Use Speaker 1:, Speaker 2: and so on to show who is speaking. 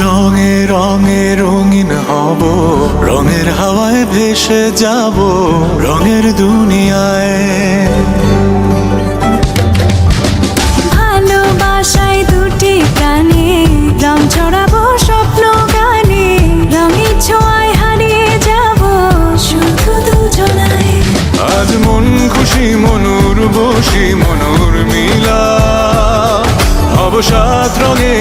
Speaker 1: রঙে রঙে রঙিন হব, রঙের হাওয়ায় ভেসে যাব রঙের দুনিয়ায়।
Speaker 2: ভালোবাসায় দুটি প্রাণে রং ছড়াবো স্বপ্ন গানে, রঙের ছোঁয়ায় হারিয়ে যাব শুধু দুজনায়।
Speaker 1: আজ মন খুশি মনুর বসি মনুর মিলা, হব সাত রঙে